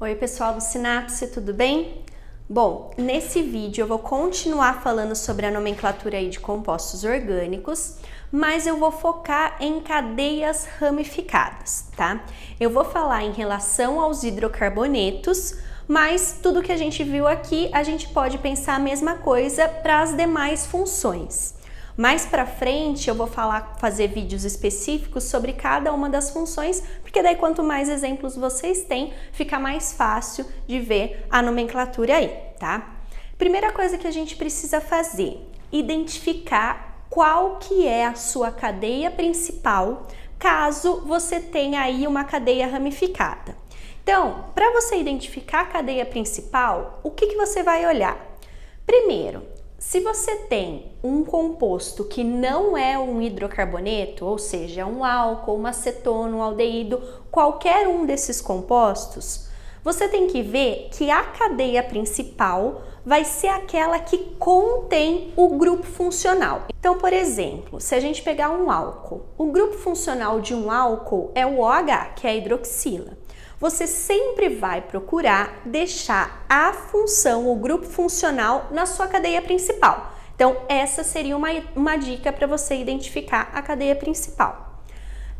Oi pessoal do Sinapse, tudo bem? Bom, nesse vídeo eu vou continuar falando sobre a nomenclatura aí de compostos orgânicos, mas eu vou focar em cadeias ramificadas, tá? Eu vou falar em relação aos hidrocarbonetos, mas tudo que a gente viu aqui, a gente pode pensar a mesma coisa para as demais funções. Mais pra frente eu vou fazer vídeos específicos sobre cada uma das funções, porque daí quanto mais exemplos vocês têm, fica mais fácil de ver a nomenclatura aí, tá? Primeira coisa que a gente precisa fazer, identificar qual que é a sua cadeia principal, caso você tenha aí uma cadeia ramificada. Então, para você identificar a cadeia principal, o que você vai olhar? Primeiro, se você tem um composto que não é um hidrocarboneto, ou seja, um álcool, uma acetona, um aldeído, qualquer um desses compostos, você tem que ver que a cadeia principal vai ser aquela que contém o grupo funcional. Então, por exemplo, se a gente pegar um álcool, o grupo funcional de um álcool é o OH, que é a hidroxila. Você sempre vai procurar deixar a função, o grupo funcional, na sua cadeia principal. Então, essa seria uma dica para você identificar a cadeia principal.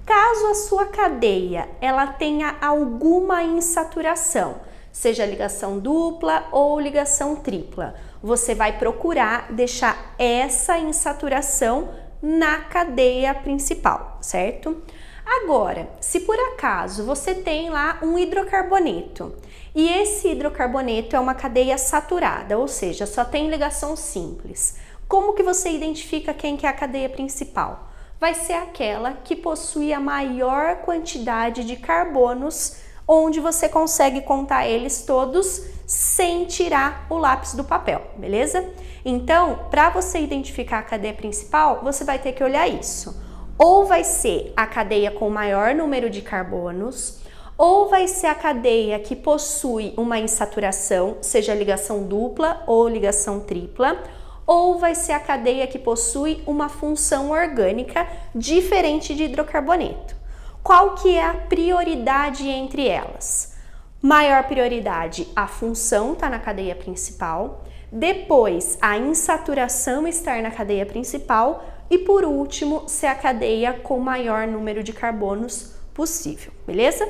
Caso a sua cadeia ela tenha alguma insaturação, seja ligação dupla ou ligação tripla, você vai procurar deixar essa insaturação na cadeia principal, certo? Agora, se por acaso você tem lá um hidrocarboneto e esse hidrocarboneto é uma cadeia saturada, ou seja, só tem ligação simples, como que você identifica quem que é a cadeia principal? Vai ser aquela que possui a maior quantidade de carbonos, onde você consegue contar eles todos sem tirar o lápis do papel, beleza? Então, para você identificar a cadeia principal, você vai ter que olhar isso. Ou vai ser a cadeia com maior número de carbonos, ou vai ser a cadeia que possui uma insaturação, seja ligação dupla ou ligação tripla, ou vai ser a cadeia que possui uma função orgânica diferente de hidrocarboneto. Qual que é a prioridade entre elas? Maior prioridade, a função está na cadeia principal, depois a insaturação estar na cadeia principal, e por último, ser a cadeia com maior número de carbonos possível, beleza?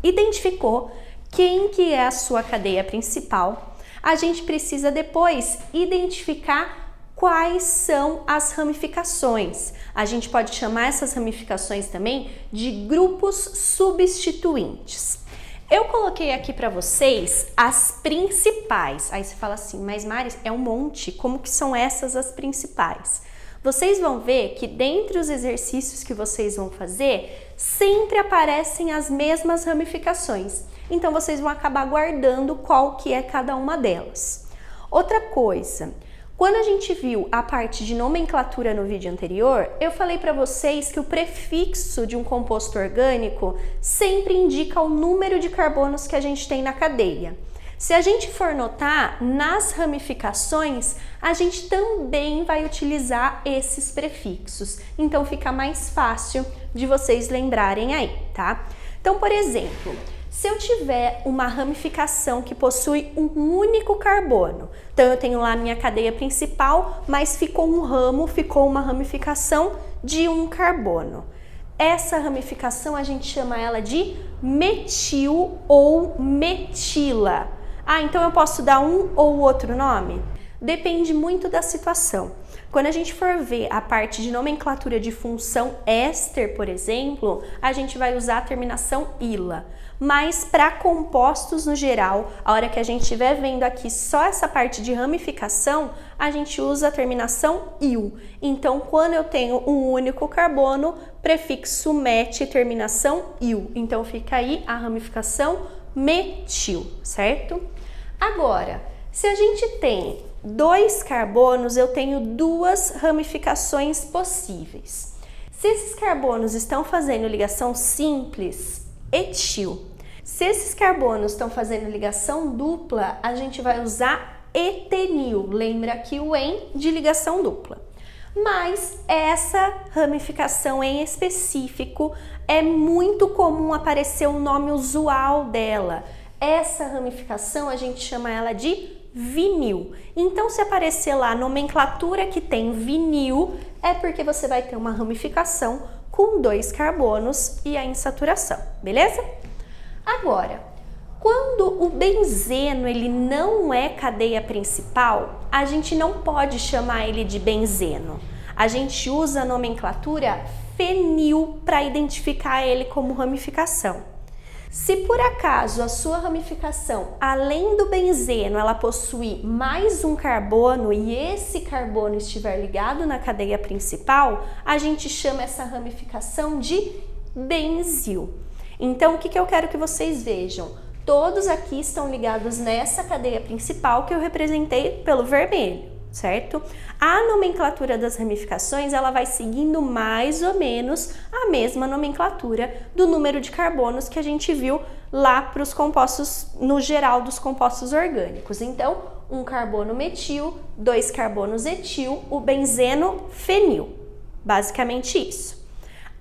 Identificou quem que é a sua cadeia principal, a gente precisa depois identificar quais são as ramificações. A gente pode chamar essas ramificações também de grupos substituintes. Eu coloquei aqui para vocês as principais. Aí você fala assim, mas Mari, é um monte, como que são essas as principais? Vocês vão ver que dentre os exercícios que vocês vão fazer, sempre aparecem as mesmas ramificações. Então, vocês vão acabar guardando qual que é cada uma delas. Outra coisa, quando a gente viu a parte de nomenclatura no vídeo anterior, eu falei para vocês que o prefixo de um composto orgânico sempre indica o número de carbonos que a gente tem na cadeia. Se a gente for notar, nas ramificações, a gente também vai utilizar esses prefixos. Então, fica mais fácil de vocês lembrarem aí, tá? Então, por exemplo, se eu tiver uma ramificação que possui um único carbono, então eu tenho lá minha cadeia principal, mas ficou um ramo, ficou uma ramificação de um carbono. Essa ramificação a gente chama ela de metil ou metila. Ah, então eu posso dar um ou outro nome? Depende muito da situação. Quando a gente for ver a parte de nomenclatura de função éster, por exemplo, a gente vai usar a terminação ila. Mas para compostos no geral, a hora que a gente estiver vendo aqui só essa parte de ramificação, a gente usa a terminação il. Então, quando eu tenho um único carbono, prefixo met, terminação il. Então, fica aí a ramificação metil, certo? Agora, se a gente tem dois carbonos, eu tenho duas ramificações possíveis. Se esses carbonos estão fazendo ligação simples, etil. Se esses carbonos estão fazendo ligação dupla, a gente vai usar etenil. Lembra que o en de ligação dupla. Mas essa ramificação em específico é muito comum aparecer o nome usual dela. essa ramificação a gente chama ela de vinil. Então, se aparecer lá nomenclatura que tem vinil, é porque você vai ter uma ramificação com 2 carbonos e a insaturação, beleza? Agora, quando o benzeno ele não é cadeia principal, a gente não pode chamar ele de benzeno. A gente usa a nomenclatura fenil para identificar ele como ramificação. Se por acaso a sua ramificação, além do benzeno, ela possui mais um carbono e esse carbono estiver ligado na cadeia principal, a gente chama essa ramificação de benzil. Então, o que eu quero que vocês vejam? Todos aqui estão ligados nessa cadeia principal que eu representei pelo vermelho, certo? A nomenclatura das ramificações, ela vai seguindo mais ou menos a mesma nomenclatura do número de carbonos que a gente viu lá para os compostos, no geral dos compostos orgânicos. Então, um carbono metil, 2 carbonos etil, o benzeno fenil. Basicamente isso.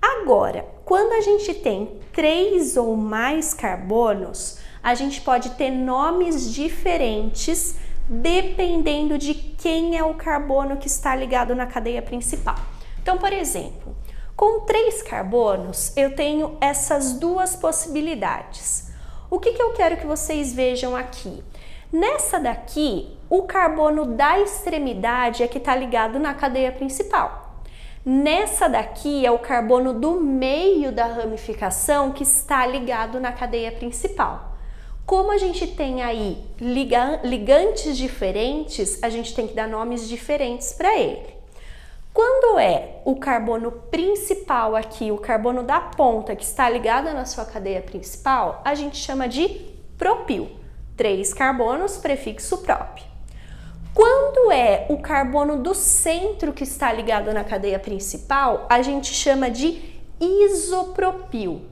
Agora, quando a gente tem 3 ou mais carbonos, a gente pode ter nomes diferentes dependendo de quem é o carbono que está ligado na cadeia principal. Então, por exemplo, com 3 carbonos, eu tenho essas 2 possibilidades. O que eu quero que vocês vejam aqui? Nessa daqui, o carbono da extremidade é que está ligado na cadeia principal. Nessa daqui é o carbono do meio da ramificação que está ligado na cadeia principal. Como a gente tem aí ligantes diferentes, a gente tem que dar nomes diferentes para ele. Quando é o carbono principal aqui, o carbono da ponta que está ligado na sua cadeia principal, a gente chama de propil. 3 carbonos, prefixo prop. Quando é o carbono do centro que está ligado na cadeia principal, a gente chama de isopropil.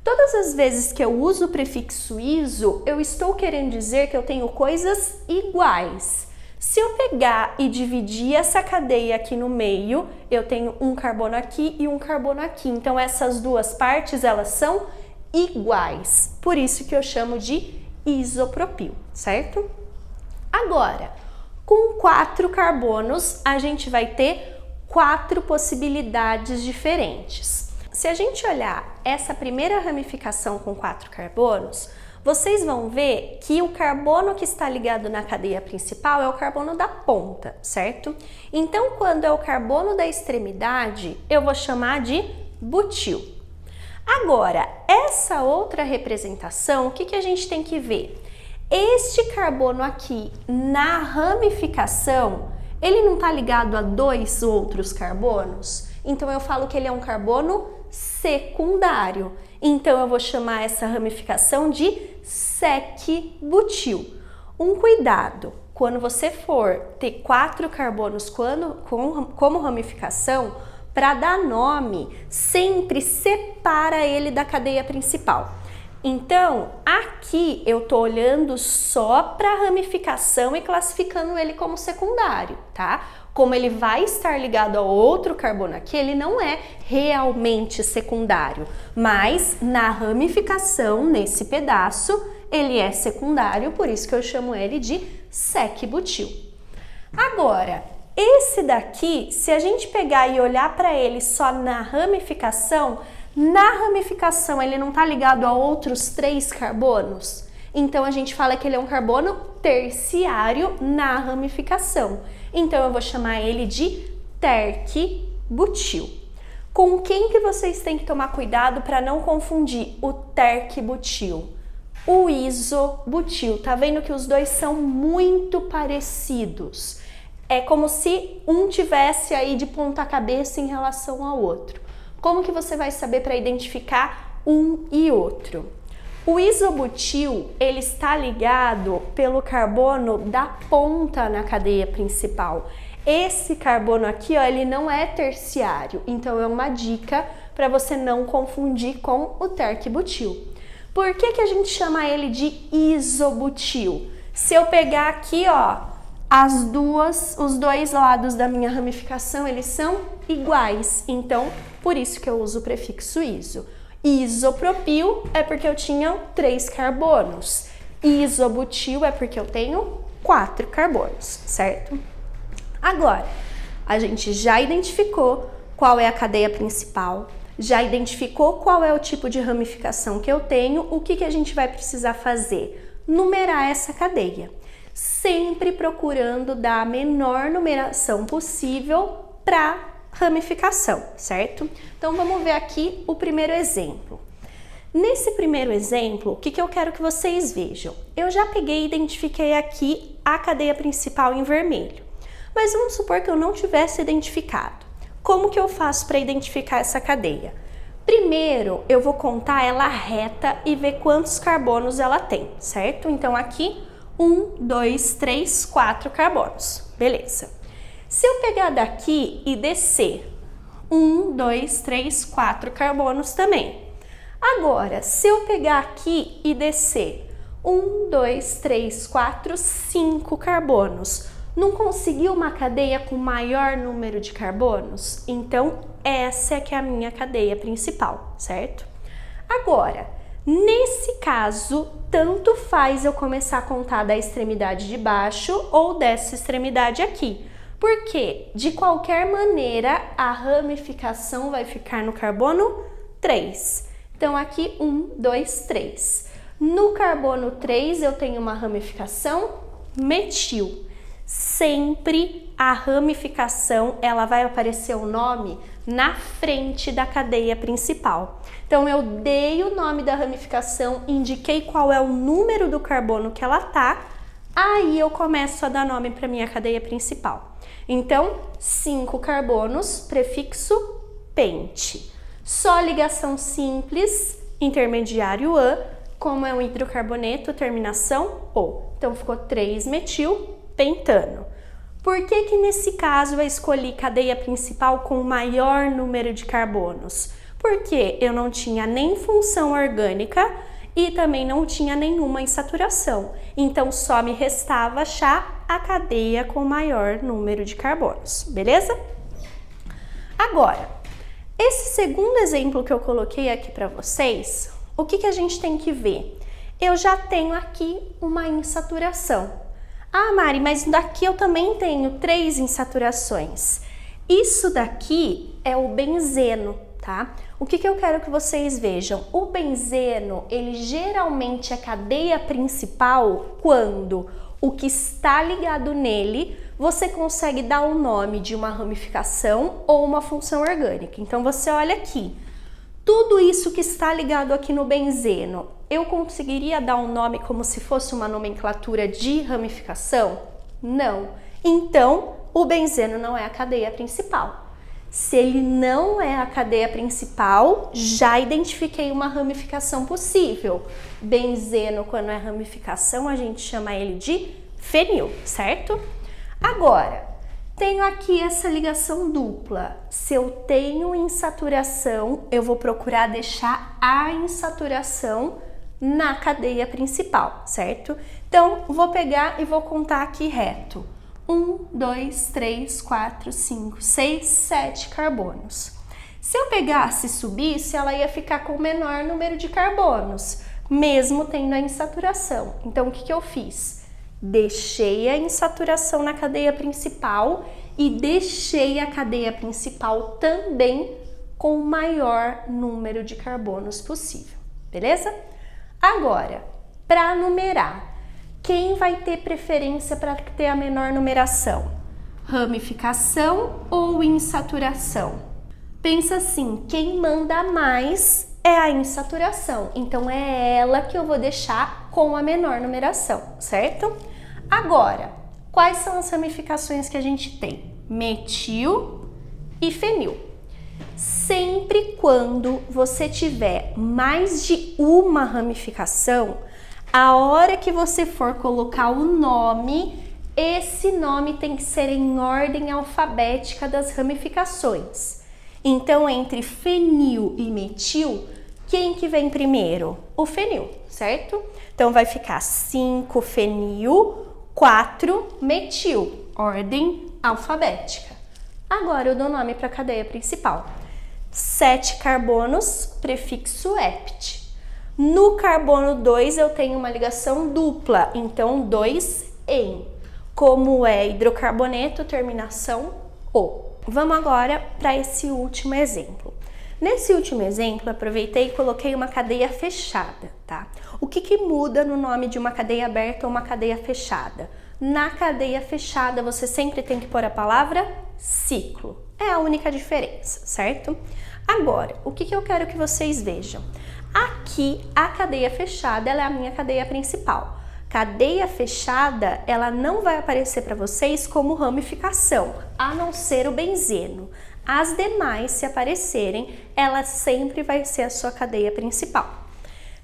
Todas as vezes que eu uso o prefixo iso, eu estou querendo dizer que eu tenho coisas iguais. Se eu pegar e dividir essa cadeia aqui no meio, eu tenho um carbono aqui e um carbono aqui. Então, essas 2 partes, elas são iguais. Por isso que eu chamo de isopropil, certo? Agora, com 4 carbonos, a gente vai ter 4 possibilidades diferentes. Se a gente olhar essa primeira ramificação com 4 carbonos, vocês vão ver que o carbono que está ligado na cadeia principal é o carbono da ponta, certo? Então, quando é o carbono da extremidade, eu vou chamar de butil. Agora, essa outra representação, o que a gente tem que ver? Este carbono aqui na ramificação, ele não está ligado a 2 outros carbonos? Então, eu falo que ele é um carbono secundário. Então, eu vou chamar essa ramificação de sec-butil. Um cuidado, quando você for ter 4 carbonos como ramificação, para dar nome, sempre separa ele da cadeia principal. Então, aqui eu tô olhando só para a ramificação e classificando ele como secundário, tá? Como ele vai estar ligado a outro carbono aqui, ele não é realmente secundário, mas na ramificação, nesse pedaço, ele é secundário, por isso que eu chamo ele de sec-butil. Agora, esse daqui, se a gente pegar e olhar para ele só na ramificação ele não está ligado a outros 3 carbonos. Então, a gente fala que ele é um carbono terciário na ramificação. Então, eu vou chamar ele de terc-butil. Com quem que vocês têm que tomar cuidado para não confundir o terc-butil? O isobutil. Tá vendo que os dois são muito parecidos? É como se um tivesse aí de ponta cabeça em relação ao outro. Como que você vai saber para identificar um e outro? O isobutil, ele está ligado pelo carbono da ponta na cadeia principal. Esse carbono aqui, ó, ele não é terciário, então é uma dica para você não confundir com o terc-butil. Por que a gente chama ele de isobutil? Se eu pegar aqui, ó, os dois lados da minha ramificação, eles são iguais, então por isso que eu uso o prefixo iso. Isopropil é porque eu tinha 3 carbonos. Isobutil é porque eu tenho 4 carbonos, certo? Agora, a gente já identificou qual é a cadeia principal, já identificou qual é o tipo de ramificação que eu tenho, o que a gente vai precisar fazer? Numerar essa cadeia, sempre procurando dar a menor numeração possível para ramificação, certo? Então vamos ver aqui o primeiro exemplo. Nesse primeiro exemplo, o que eu quero que vocês vejam? Eu já peguei e identifiquei aqui a cadeia principal em vermelho, mas vamos supor que eu não tivesse identificado. Como que eu faço para identificar essa cadeia? Primeiro, eu vou contar ela reta e ver quantos carbonos ela tem, certo? Então aqui, 1, 2, 3, 4 carbonos, beleza. Se eu pegar daqui e descer, 1, 2, 3, 4 carbonos também. Agora, se eu pegar aqui e descer, 1, 2, 3, 4, 5 carbonos, não conseguiu uma cadeia com maior número de carbonos? Então, essa é que é a minha cadeia principal, certo? Agora, nesse caso, tanto faz eu começar a contar da extremidade de baixo ou dessa extremidade aqui, porque, de qualquer maneira, a ramificação vai ficar no carbono 3. Então, aqui, 1, 2, 3. No carbono 3, eu tenho uma ramificação metil. Sempre a ramificação, ela vai aparecer o nome na frente da cadeia principal. Então, eu dei o nome da ramificação, indiquei qual é o número do carbono que ela tá, aí eu começo a dar nome para minha cadeia principal. Então, 5 carbonos, prefixo pente. Só ligação simples, intermediário -ã, como é um hidrocarboneto, terminação -o. Então, ficou 3-metil pentano. Por que nesse caso eu escolhi cadeia principal com maior número de carbonos? Porque eu não tinha nem função orgânica e também não tinha nenhuma insaturação. Então só me restava achar a cadeia com maior número de carbonos, beleza? Agora, esse segundo exemplo que eu coloquei aqui para vocês, o que a gente tem que ver? Eu já tenho aqui uma insaturação. Ah, Mari, mas daqui eu também tenho 3 insaturações. Isso daqui é o benzeno, tá? O que eu quero que vocês vejam? O benzeno, ele geralmente é cadeia principal quando o que está ligado nele, você consegue dar o nome de uma ramificação ou uma função orgânica. Então, você olha aqui. Tudo isso que está ligado aqui no benzeno, eu conseguiria dar um nome como se fosse uma nomenclatura de ramificação? Não. Então, o benzeno não é a cadeia principal. Se ele não é a cadeia principal, já identifiquei uma ramificação possível. Benzeno, quando é ramificação, a gente chama ele de fenil, certo? Agora, tenho aqui essa ligação dupla. Se eu tenho insaturação, eu vou procurar deixar a insaturação na cadeia principal, certo? Então, vou pegar e vou contar aqui reto. 1, 2, 3, 4, 5, 6, 7 carbonos. Se eu pegasse e subisse, ela ia ficar com o menor número de carbonos, mesmo tendo a insaturação. Então, o que eu fiz? Deixei a insaturação na cadeia principal e deixei a cadeia principal também com o maior número de carbonos possível, beleza? Agora, para numerar, quem vai ter preferência para ter a menor numeração? Ramificação ou insaturação? Pensa assim, quem manda mais é a insaturação, então é ela que eu vou deixar com a menor numeração, certo? Agora, quais são as ramificações que a gente tem? Metil e fenil. Sempre quando você tiver mais de uma ramificação, a hora que você for colocar o nome, esse nome tem que ser em ordem alfabética das ramificações. Então, entre fenil e metil, quem que vem primeiro? O fenil, certo? Então, vai ficar 5 fenil, 4 metil, ordem alfabética. Agora, eu dou nome para a cadeia principal. 7 carbonos, prefixo -ept. No carbono 2 eu tenho uma ligação dupla, então 2-en. Como é hidrocarboneto, terminação O. Vamos agora para esse último exemplo. Nesse último exemplo, aproveitei e coloquei uma cadeia fechada, tá? O que muda no nome de uma cadeia aberta ou uma cadeia fechada? Na cadeia fechada, você sempre tem que pôr a palavra ciclo. É a única diferença, certo? Agora, o que eu quero que vocês vejam? Aqui, a cadeia fechada, ela é a minha cadeia principal. Cadeia fechada, ela não vai aparecer para vocês como ramificação, a não ser o benzeno. As demais, se aparecerem, ela sempre vai ser a sua cadeia principal.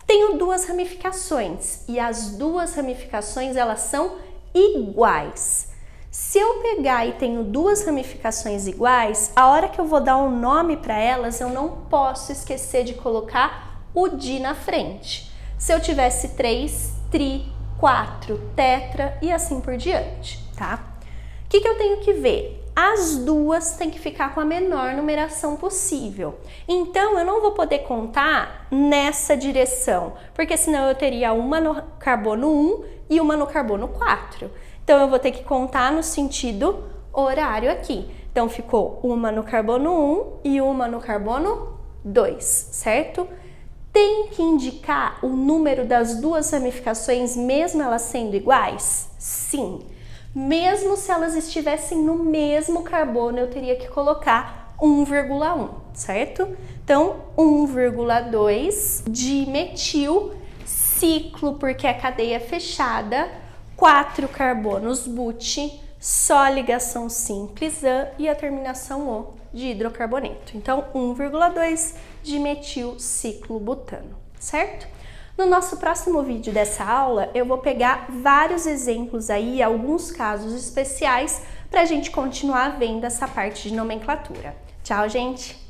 Tenho duas ramificações e as duas ramificações elas são iguais. Se eu pegar e tenho duas ramificações iguais, a hora que eu vou dar um nome para elas, eu não posso esquecer de colocar o di na frente. Se eu tivesse 3, tri, 4, tetra e assim por diante, tá? O que eu tenho que ver? As duas têm que ficar com a menor numeração possível. Então, eu não vou poder contar nessa direção, porque senão eu teria uma no carbono 1 e uma no carbono 4. Então, eu vou ter que contar no sentido horário aqui. Então, ficou uma no carbono 1 e uma no carbono 2, certo? Tem que indicar o número das duas ramificações, mesmo elas sendo iguais? Sim. Mesmo se elas estivessem no mesmo carbono, eu teria que colocar 1,1, certo? Então, 1,2 dimetil, ciclo, porque é cadeia fechada, 4 carbonos but, só ligação simples e a terminação O de hidrocarboneto. Então, 1,2 dimetil ciclo butano, certo? No nosso próximo vídeo dessa aula, eu vou pegar vários exemplos aí, alguns casos especiais, para a gente continuar vendo essa parte de nomenclatura. Tchau, gente!